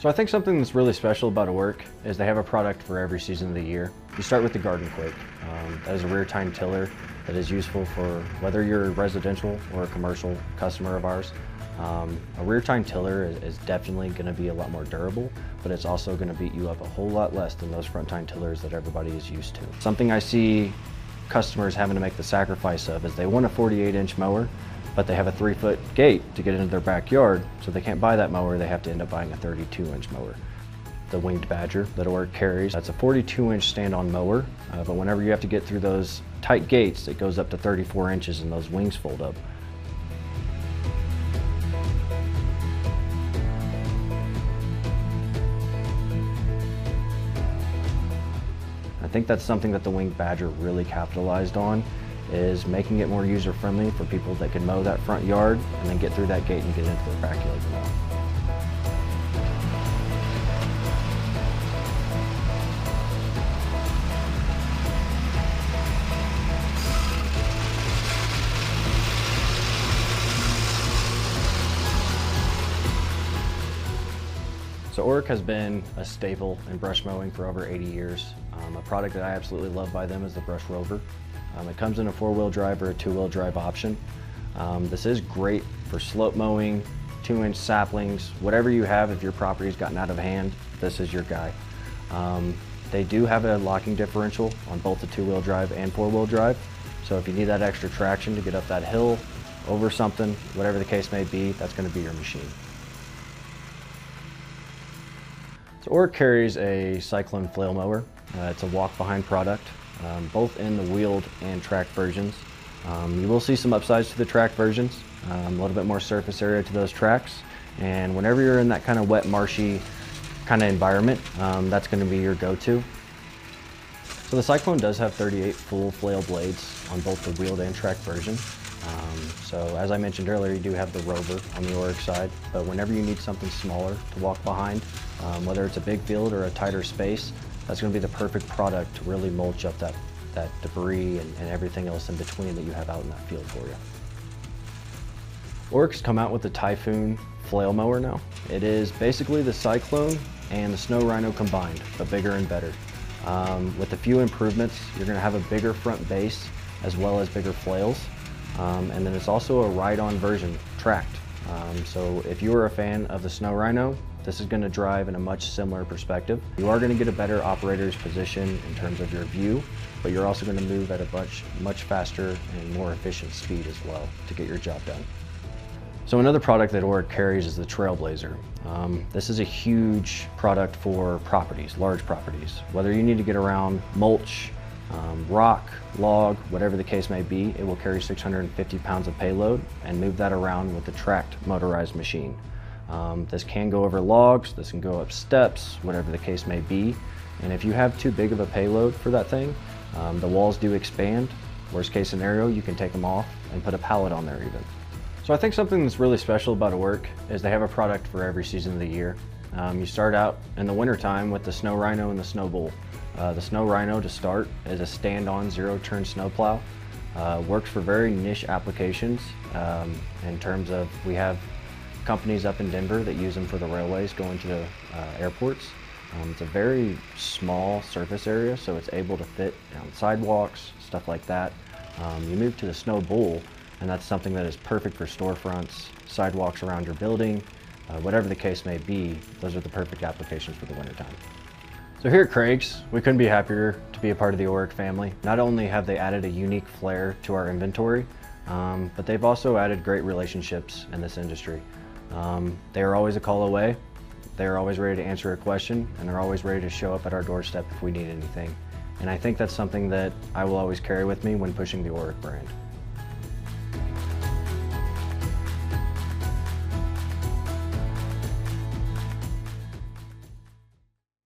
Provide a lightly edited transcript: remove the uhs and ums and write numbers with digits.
So I think something that's really special about Orec is they have a product for every season of the year. You start with the Garden Quake. That is a rear tine tiller that is useful for whether you're a residential or a commercial customer of ours. A rear tine tiller is definitely going to be a lot more durable, but it's also going to beat you up a whole lot less than those front tine tillers that everybody is used to. Something I see customers having to make the sacrifice of is they want a 48-inch mower, but they have a 3-foot gate to get into their backyard, so they can't buy that mower. They have to end up buying a 32-inch mower. The Winged Badger that Orec carries, that's a 42-inch stand-on mower, but whenever you have to get through those tight gates, it goes up to 34 inches and those wings fold up. I think that's something that the Winged Badger really capitalized on, is making it more user-friendly for people that can mow that front yard and then get through that gate and get into their backyard to mow. So Orec has been a staple in brush mowing for over 80 years. A product that I absolutely love by them is the Brush Rover. It comes in a 4-wheel drive or a 2-wheel drive option. This is great for slope mowing, 2-inch saplings, whatever you have. If your property's gotten out of hand, this is your guy. They do have a locking differential on both the 2-wheel drive and 4-wheel drive. So if you need that extra traction to get up that hill, over something, whatever the case may be, that's going to be your machine. So Orec carries a Cyclone flail mower. It's a walk-behind product, both in the wheeled and tracked versions. You will see some upsides to the tracked versions, a little bit more surface area to those tracks, and whenever you're in that kind of wet, marshy kind of environment, that's going to be your go-to. So the Cyclone does have 38 full flail blades on both the wheeled and tracked version. So as I mentioned earlier, you do have the Rover on the Orec side, but whenever you need something smaller to walk behind, whether it's a big field or a tighter space, that's going to be the perfect product to really mulch up that debris and everything else in between that you have out in that field for you. Orec's come out with the Typhoon flail mower now. It is basically the Cyclone and the Snow Rhino combined, but bigger and better. With a few improvements, you're going to have a bigger front base as well as bigger flails. And then it's also a ride-on version, tracked. So if you are a fan of the Snow Rhino, this is going to drive in a much similar perspective. You are going to get a better operator's position in terms of your view, but you're also going to move at a much faster and more efficient speed as well to get your job done. So another product that Orec carries is the Trailblazer. This is a huge product for properties, large properties. Whether you need to get around mulch, rock, log, whatever the case may be, it will carry 650 pounds of payload and move that around with the tracked motorized machine. This can go over logs, this can go up steps, whatever the case may be. And if you have too big of a payload for that thing, the walls do expand. Worst case scenario, you can take them off and put a pallet on there even. So I think something that's really special about Orec is they have a product for every season of the year. You start out in the wintertime with the Snow Rhino and the Snow Bull. The Snow Rhino to start is a stand-on zero-turn snowplow. Works for very niche applications in terms of we have companies up in Denver that use them for the railways going to the airports. It's a very small surface area, so it's able to fit on sidewalks, stuff like that. You move to the Snow Bull, and that's something that is perfect for storefronts, sidewalks around your building, whatever the case may be. Those are the perfect applications for the wintertime. So here at Craig's, we couldn't be happier to be a part of the Orec family. Not only have they added a unique flair to our inventory, but they've also added great relationships in this industry. They are always a call away. They are always ready to answer a question, and they're always ready to show up at our doorstep if we need anything. And I think that's something that I will always carry with me when pushing the Orec brand.